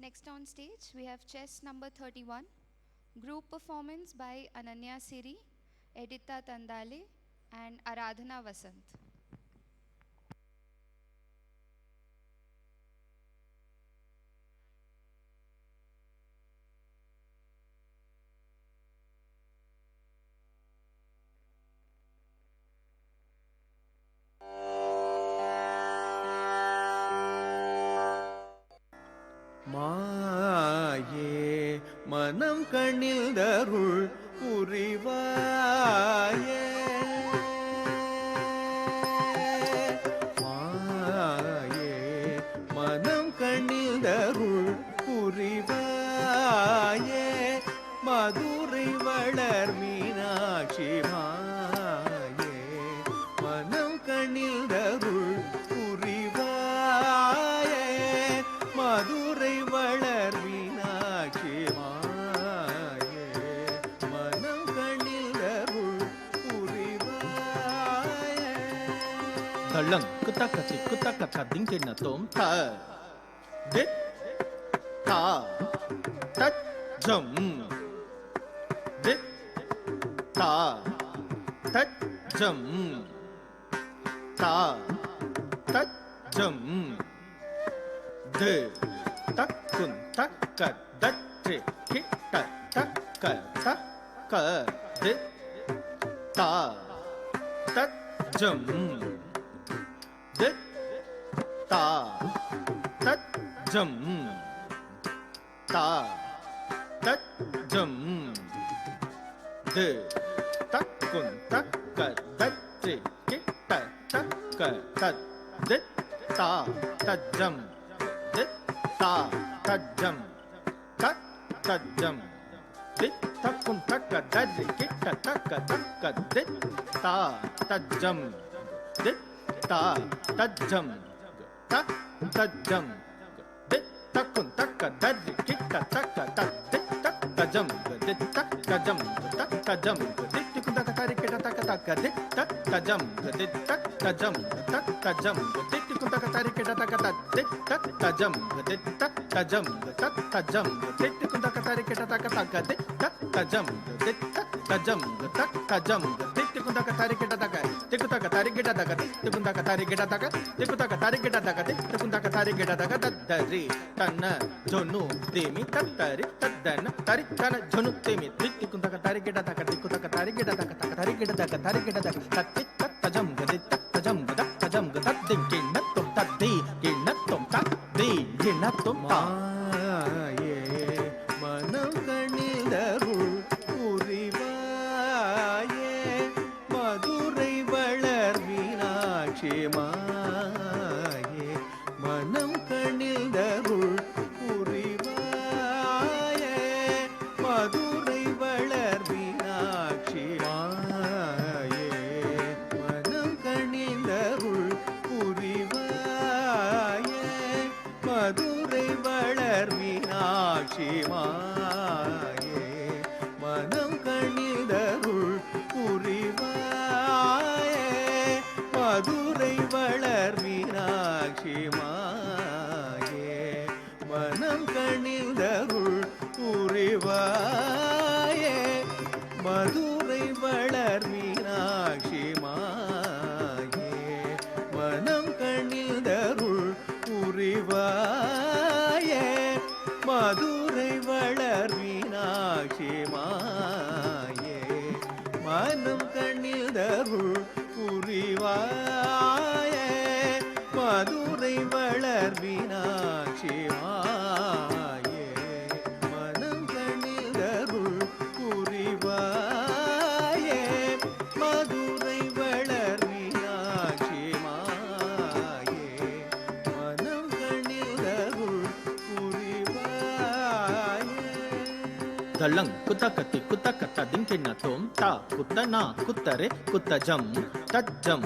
Next on stage, we have chess number 31, group performance by Ananya Siri, Editha Tandale, and Aradhana Vasant. மாயே மனம் கண்ணில்தருள் புரிவாயே மாயே மனம் கண்ணில்தருள் புரிவாயே மதுரை வளர் மீனாட்சி மாயே மனம் கண்ணில்தருள் புரிவாயே மதுரை வளர் மீனாட்சி மாயே மனம் கண்ணில்தருள் புரிவாயே தள்ளங் குத்தக்கத்தி குத்தக்கத்த திங்கின தோம் த தித் தா தத் ஜம் தித் தா தத் ஜம் தா தத் ஜம் து தக்குன் தக்க தத்ரி கிட்ட தக்க தக்க தித் தா தத் ஜம் தித் தா தத் ஜம் தா தத் ஜம் து தக்குன் தக்க தத்ரி கிட்ட தக்க தத் தித் தா தத் ஜம் தித் தா தத் ஜம் தத் தத் ஜம் தித் தக்குன் தக்க தத்ரி கிட்ட தக்க தக்க தித் தா தத் ஜம் தித் தா தஜ்ஜம் தக் தஜ்ஜம் தித் தக்குன் தக்க தஜ்ஜி கிட்ட தக்க தக் தித் தக் தஜம் தித் தக் தஜம் தக் தஜம் தித் குன் தக்க தரி கிட்ட தக்க தக்க தித் தக் தஜம் தித் தக் தஜம் தக் தஜம் தித் குன் தக்க தரி கிட்ட தக்க தக் தித் தக் தஜம் தித் தக் தஜம் தக் தஜம் தித் குன் தக்க தரி கிட்ட தக்க தக்க தித் தக் தஜம் தித் தக் தஜம் தக் தஜம் தித் குன் தக்க தரி கிட்ட தக்க திக் தக்க தரி கிட்ட தக்க திக் குன் தக்க தரி கிட்ட தக்க திக் தக்க தரி கிட்ட தக்க திக் குன் தக்க தரி கிட்ட தக்க தத்தரி தன்ன ஜொனு தேமி தத்தரி தத்தன தரி தன ஜொனு தேமி திக் குன் தக்க தரி கிட்ட தக்க திக் தக்க தரி கிட்ட தக்க தக்க தரி கிட்ட தக்க தரி கிட்ட தக்க தத்தி தக் தஜம் தித் தக் தஜம் தக் தஜம் தத் திக் கிண்ணத்தும் தத்தி கிண்ணத்தும் தத்தி கிண்ணத்தும் தா மாயே மனம் கண்ணில்தருள் புரிவாயே மதுரை வளர் மீனாட்சி மாயே மனம் கண்ணில்தருள் புரிவாயே மதுரை வளர் மீனாட்சி மாயே மனம் கண்ணில்தருள் புரிவாயே மதுரை வளர் மீனாட்சி மாயே மனம் கண்ணில்தருள் புரிவாயே மதுரை வளர் மீனாட்சி மாயே மனம் கண்ணில்தருள் புரிவாயே மதுரை வளர் மீனாட்சி மாயே மனம் கண்ணில்தருள் புரிவாயே மதுரை வளர் மீனாட்சி மாயே மனம் கண்ணில்தருள் புரிவாயே மதுரை வளர் மீனாட்சி மாயே மனம் கண்ணில்தருள் புரிவாயே மதுரை வளர் மீனாட்சி மாயே மனம் கண்ணில்தருள் புரிவாயே தள்ளங் குத்தக்கத்தி குத்தக்கத்த திங்கின தோம் தா குத்தனா குத்தரே குத்தஜம் தஜ்ஜம்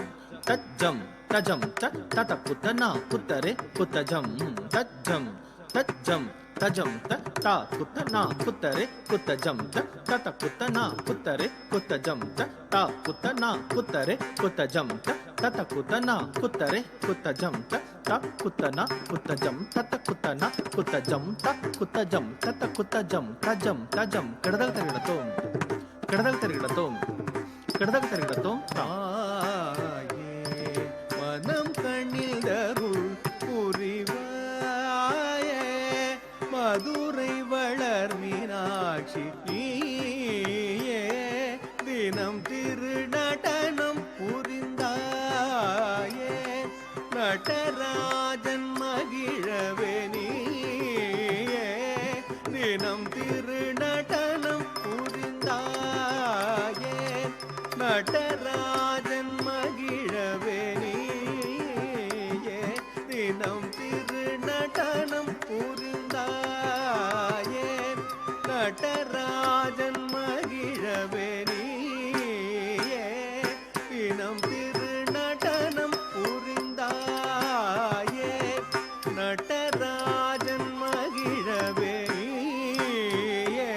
தஜ்ஜம் தஜம் தத் தத குத்தனா குத்தரே குத்தஜம் தஜ்ஜம் தஜ்ஜம் தஜம் த குத்த நா குத்தரே குத்தஜம் த குத்த நா குத்தரே குத்தஜம் த குத்த நா குத்தரே குத்தஜம் த குத்த நா குத்தரே குத்தஜம் த குத்த நா குத்தஜம் த குத்த நா குத்தஜம் த குத்தஜம் த குத்தஜம் தஜம் தஜம் கிடதல் தரிடத்தோம் கிடதல் தரிடத்தோம் கிடதல் தரிடத்தோம் தாயே மனம் கண்ணிதருள் புரிவாயே மதுரை வளர் மீனாட்சி நீயே தினம் திருநடனம் புரிந்தாயே நடராஜன் மகிழவே நீயே தினம் திருநடனம் புரிந்தாயே நடராஜன் மகிழவே நீயே தினம் திருநடனம் புரிந்தாயே நடராஜன் மகிழவே நீயே தினம் திருநடனம் புரிந்தாயே நடராஜன் மகிழவே நீயே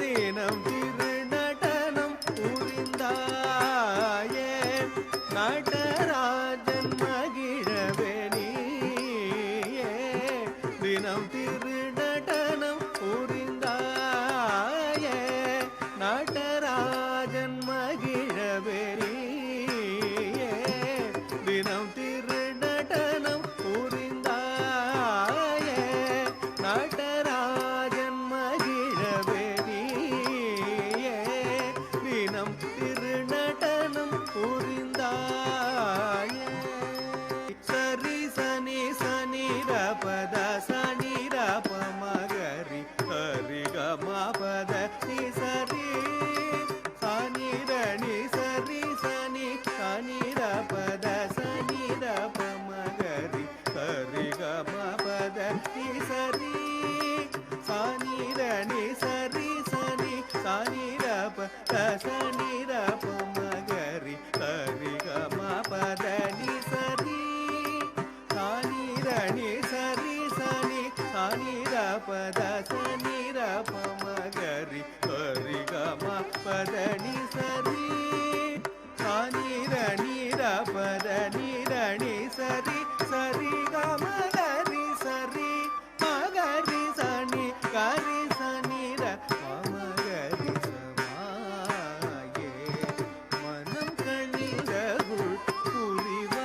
தினம் திருநடனம் புரிந்தாயே நடராஜன் மகிழவே நீயே தினம் திருநடனம் புரிந்தாயே நடராஜன் மகிழவே நீயே தினம் திருநடனம் புரிந்தாயே நடராஜன் மகிழவே நீயே தினம் திருநடனம் புரிந்தாயே சரி சனி சனி ரபத சனி ரப மகரி ஹரி கம பத நி சரி சனி ரணி சரி சனி சனி ரபத சனி ரப மகரி ஹரி கம பத நி சரி சனி ரணி சரி சனி சனி ரப சனி ரப மகரி ஹரி கம பத நி சரி சனி ரணி சரி சனி சனி ரப சனி ரப மகரி ஹரி கம பத நி சரி சனி ரணி ரப நி ரணி சரி சரி கம கரி சரி மகரி சனி கரி சனி ர மகரி சமாயே மனம் கண்ணிதருள்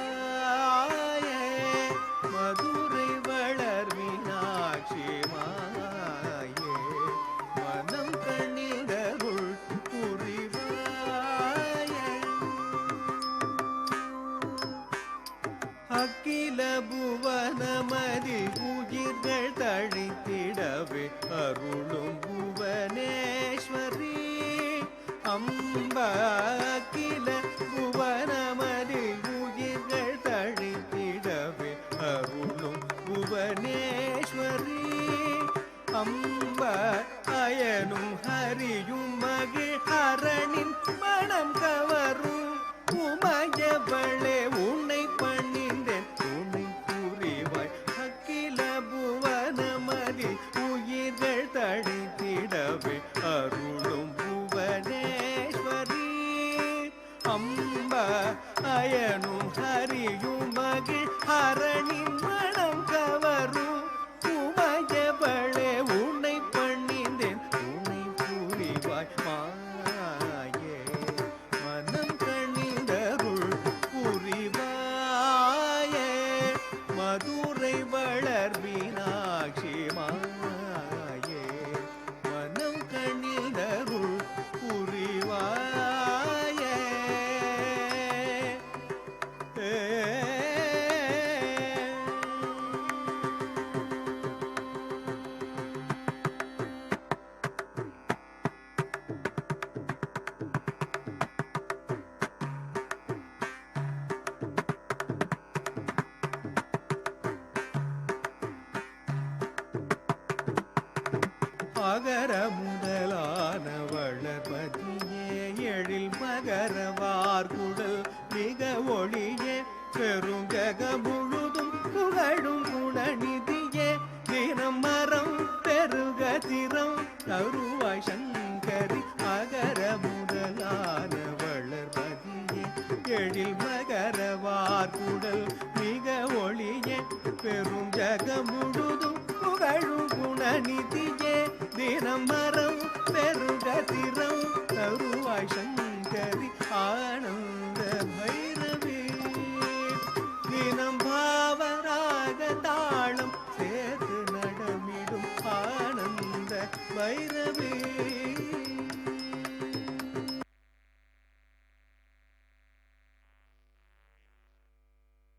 புரிவாயே மதுரை வளர் மீனாட்சி மாயே மனம் கண்ணிதருள் புரிவாயே அகில புவனமதி உயிர்கள் தழித்திடவே அருளும் புவனேஸ்வரி அம்பா அகில புவனமதி உயிர்கள் தழித்திடவே அருளும் புவனேஸ்வரி அம்பா அயனும் ஹரியும் மகிழ் ஹரணின் மனம் கவரும் உமையவளே உன்னை பணிந்தேன் உன்னை புரிவாய் அகில புவனமதி உயிர்கள் தழித்திடவே அருளும் புவனேஸ்வரி அம்பா அயனும் ஹரியும் மகிழ் ஹரணின் மனம் கவரும் உமையவளே உன்னை பணிந்தேன் உன்னை புரிவாய் மாயே மனம் கணிதருள் புரிவாயே மதுரை வளர் மீனாட்சி மாயே மனம் கணிதருள் புரிவாயே அகர முதலான வளர்பதியே எழில் மகரவார்குடல் மிக ஒளியே பெருங்கக முழுதும் புகழும் குணநிதியே தினம் மரம் உலகம் முழுதும் புகழும் குணநிதியே தினம் மரம் பெருக திற